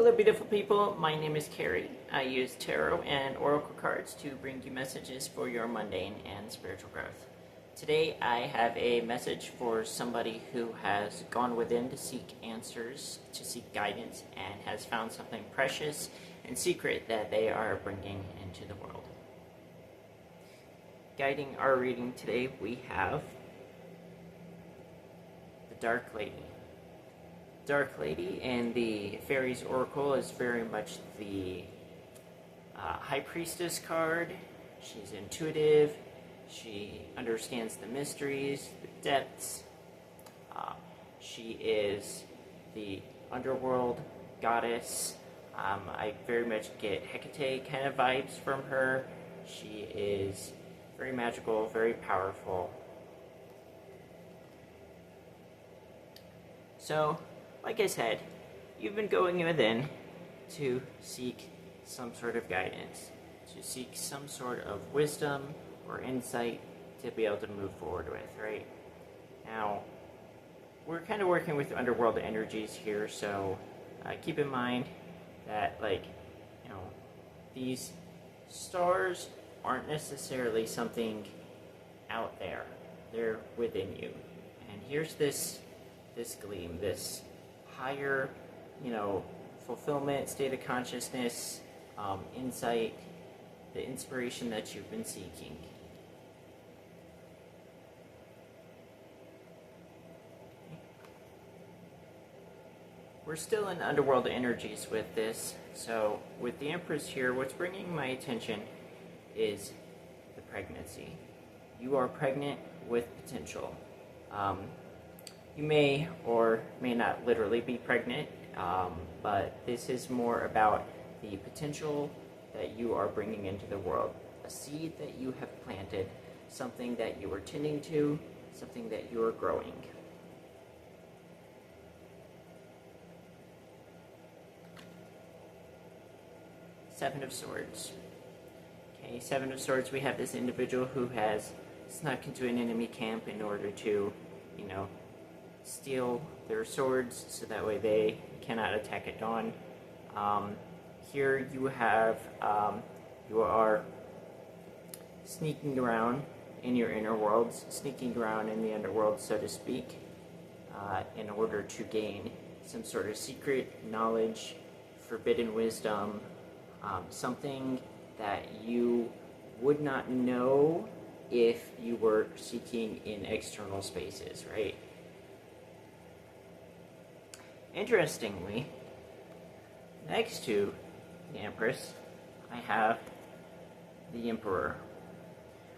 Hello, beautiful people. My name is Carrie. I use tarot and oracle cards to bring you messages for your mundane and spiritual growth. Today, I have a message for somebody who has gone within to seek answers, to seek guidance, and has found something precious and secret that they are bringing into the world. Guiding our reading today, we have the Dark Lady. Dark Lady in the Fairies Oracle is very much the High Priestess card. She's intuitive. She understands the mysteries, the depths. She is the underworld goddess. I very much get Hecate kind of vibes from her. She is very magical, very powerful. So, like I said, you've been going within to seek some sort of guidance, to seek some sort of wisdom or insight to be able to move forward with, right? Now, we're kind of working with underworld energies here, so keep in mind that, these stars aren't necessarily something out there. They're within you. And here's this gleam, this higher, fulfillment, state of consciousness, insight, the inspiration that you've been seeking. We're still in underworld energies with this, so with the Empress here, what's bringing my attention is the pregnancy. You are pregnant with potential. You may or may not literally be pregnant, but this is more about the potential that you are bringing into the world. A seed that you have planted, something that you are tending to, something that you are growing. Seven of Swords. Okay, Seven of Swords, we have this individual who has snuck into an enemy camp in order to, steal their swords so that way they cannot attack at dawn. Here you have, you are sneaking around in your inner worlds, sneaking around in the underworld, so to speak, in order to gain some sort of secret knowledge, forbidden wisdom, something that you would not know if you were seeking in external spaces, right? Interestingly, next to the Empress, I have the Emperor,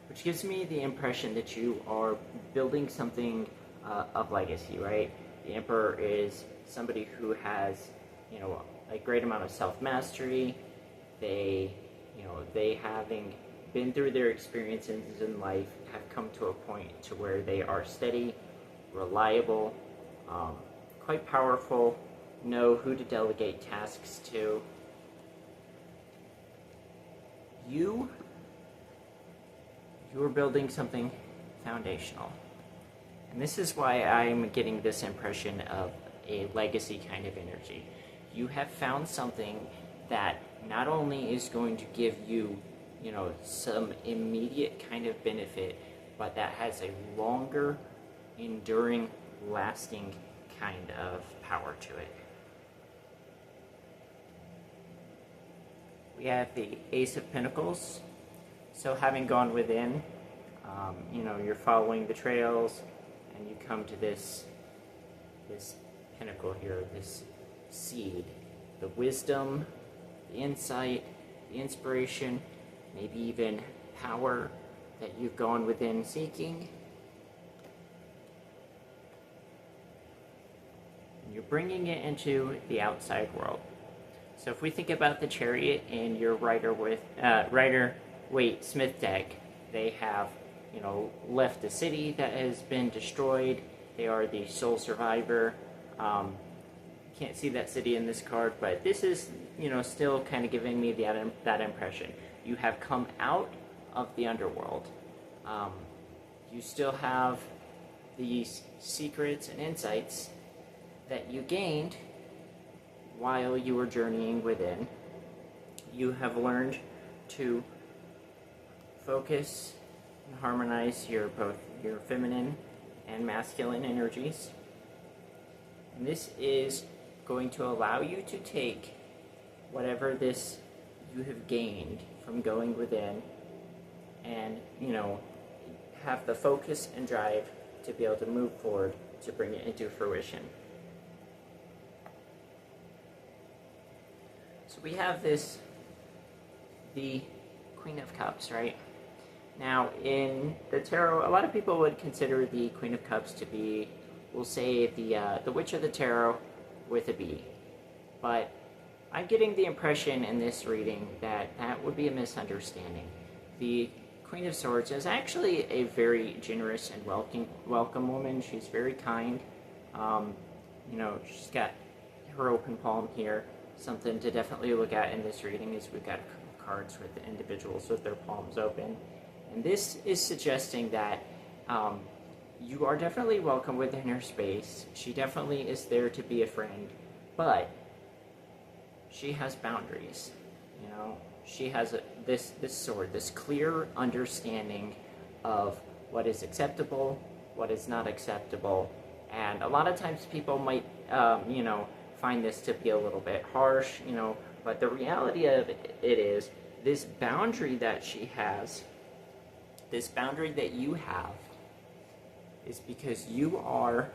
which gives me the impression that you are building something of legacy, right? The Emperor is somebody who has, a great amount of self-mastery. They having been through their experiences in life, have come to a point to where they are steady, reliable, quite powerful, know who to delegate tasks to. You are building something foundational. And this is why I'm getting this impression of a legacy kind of energy. You have found something that not only is going to give you, some immediate kind of benefit, but that has a longer, enduring, lasting kind of power to it. We have the Ace of Pentacles. So having gone within, you're following the trails, and you come to this pinnacle here, this seed, the wisdom, the insight, the inspiration, maybe even power that you've gone within seeking. You're bringing it into the outside world. So if we think about the Chariot in your Rider-Waite-Smith deck, they have, left the city that has been destroyed. They are the sole survivor. Can't see that city in this card, but this is, still kind of giving me that impression. You have come out of the underworld. You still have these secrets and insights that you gained while you are journeying within, you have learned to focus and harmonize both your feminine and masculine energies. And this is going to allow you to take whatever this you have gained from going within and, have the focus and drive to be able to move forward to bring it into fruition. So we have the Queen of Cups, right? Now, in the tarot, a lot of people would consider the Queen of Cups to be, we'll say, the Witch of the Tarot with a B. But I'm getting the impression in this reading that that would be a misunderstanding. The Queen of Swords is actually a very generous and welcome woman. She's very kind. She's got her open palm here. Something to definitely look at in this reading is we've got cards with the individuals with their palms open. And this is suggesting that you are definitely welcome within her space. She definitely is there to be a friend, but she has boundaries. She has this sword, this clear understanding of what is acceptable, what is not acceptable, and a lot of times people might, find this to be a little bit harsh, but the reality of it is this boundary that she has, this boundary that you have, is because you are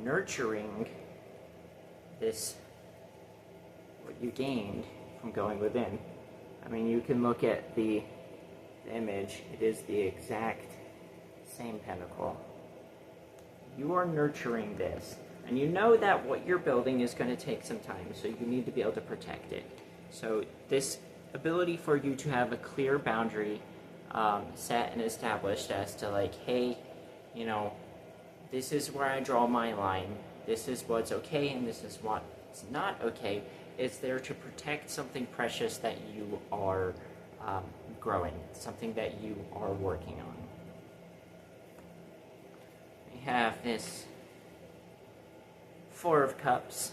nurturing this, what you gained from going within. I mean, you can look at the image. It is the exact same pentacle. You are nurturing this. And you know that what you're building is going to take some time, so you need to be able to protect it. So this ability for you to have a clear boundary set and established as to like, hey, this is where I draw my line. This is what's okay and this is what's not okay. It's there to protect something precious that you are growing, something that you are working on. We have this Four of Cups.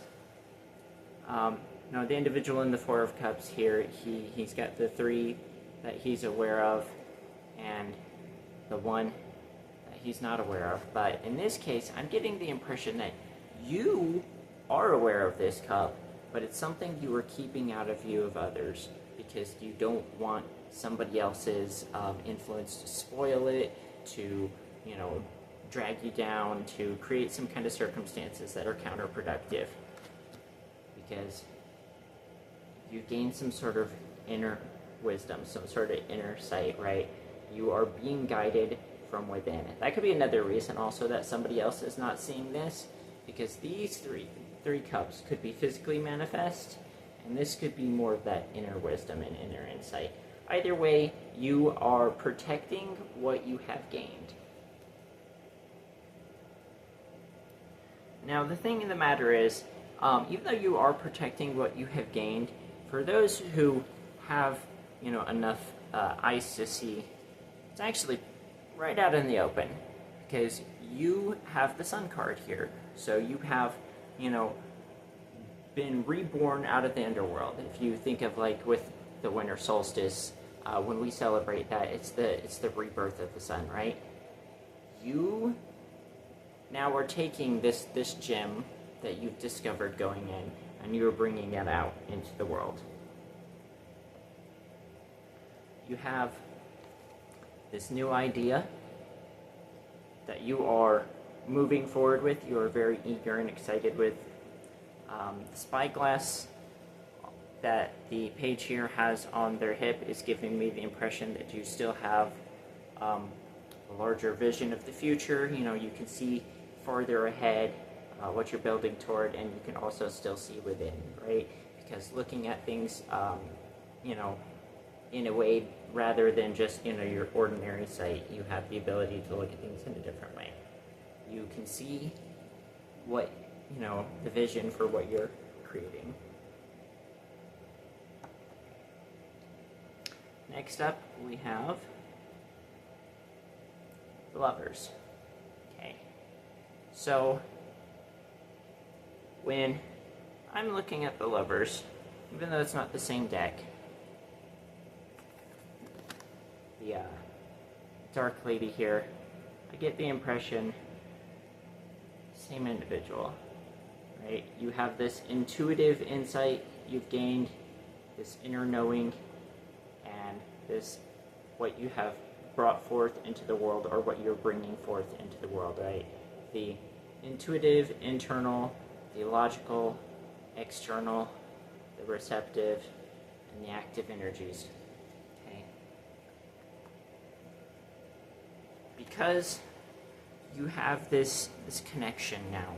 The individual in the Four of Cups here, he's got the three that he's aware of and the one that he's not aware of. But in this case, I'm getting the impression that you are aware of this cup, but it's something you are keeping out of view of others because you don't want somebody else's influence to spoil it, to, drag you down, to create some kind of circumstances that are counterproductive. Because you gain some sort of inner wisdom, some sort of inner sight, right? You are being guided from within. That could be another reason also that somebody else is not seeing this, because these three cups could be physically manifest, and this could be more of that inner wisdom and inner insight. Either way, you are protecting what you have gained. Now, the thing of the matter is, even though you are protecting what you have gained, for those who have, enough eyes to see, it's actually right out in the open, because you have the Sun card here. So you have, been reborn out of the underworld. If you think of like with the winter solstice, when we celebrate that, it's the rebirth of the sun, right? You now are taking this gem that you've discovered going in, and you're bringing it out into the world. You have this new idea that you are moving forward with. You are very eager and excited with. The spyglass that the page here has on their hip is giving me the impression that you still have a larger vision of the future. You can see farther ahead what you're building toward, and you can also still see within, right? Because looking at things, in a way rather than just, your ordinary sight, you have the ability to look at things in a different way. You can see what, the vision for what you're creating. Next up, we have the Lovers. Okay. So, when I'm looking at the Lovers, even though it's not the same deck. The Dark Lady here, I get the impression, same individual, right? You have this intuitive insight you've gained, this inner knowing, and this, what you have brought forth into the world, or what you're bringing forth into the world, right? The intuitive, internal, the logical, external, the receptive, and the active energies. Okay? Because you have this connection now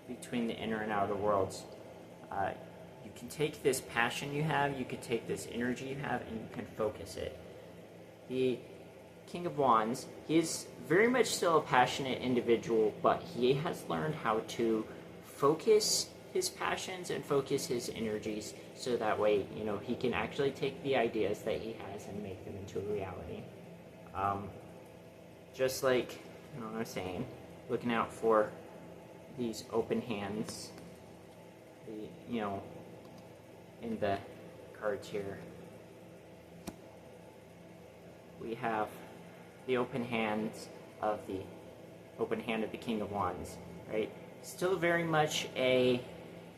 between the inner and outer worlds, you can take this passion you have, you can take this energy you have, and you can focus it. The King of Wands, he is very much still a passionate individual, but he has learned how to focus his passions and focus his energies, so that way, you know, he can actually take the ideas that he has and make them into a reality. Just like, you know what I'm saying, looking out for these open hands, you know, in the cards here, we have the open hand of the King of Wands, right? Still very much a,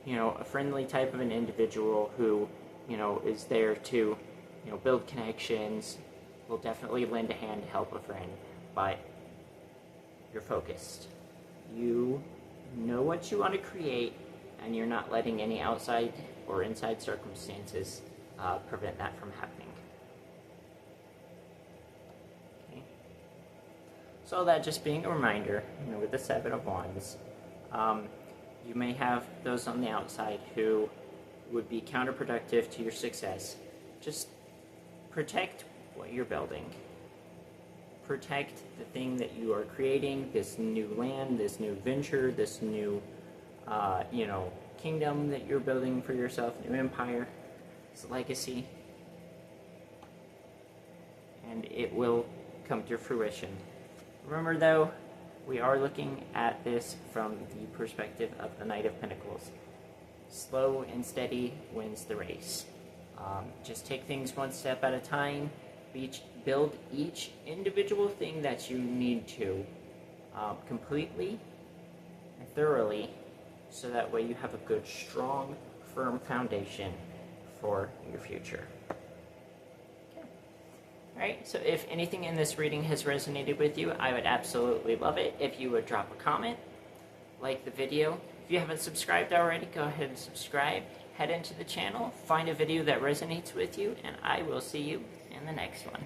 you know, a friendly type of an individual who, you know, is there to, you know, build connections, will definitely lend a hand to help a friend, but you're focused. You know what you want to create, and you're not letting any outside or inside circumstances prevent that from happening. Okay. So that just being a reminder, you know, with the Seven of Wands, you may have those on the outside who would be counterproductive to your success. Just protect what you're building. Protect the thing that you are creating, this new land, this new venture, this new, you know, kingdom that you're building for yourself, new empire, this legacy, and it will come to fruition. Remember though, we are looking at this from the perspective of the Knight of Pentacles. Slow and steady wins the race. Just take things one step at a time. Build each individual thing that you need to completely and thoroughly, so that way you have a good, strong, firm foundation for your future. Okay. Alright, so if anything in this reading has resonated with you, I would absolutely love it if you would drop a comment, like the video. If you haven't subscribed already, go ahead and subscribe. Head into the channel, find a video that resonates with you, and I will see you in the next one.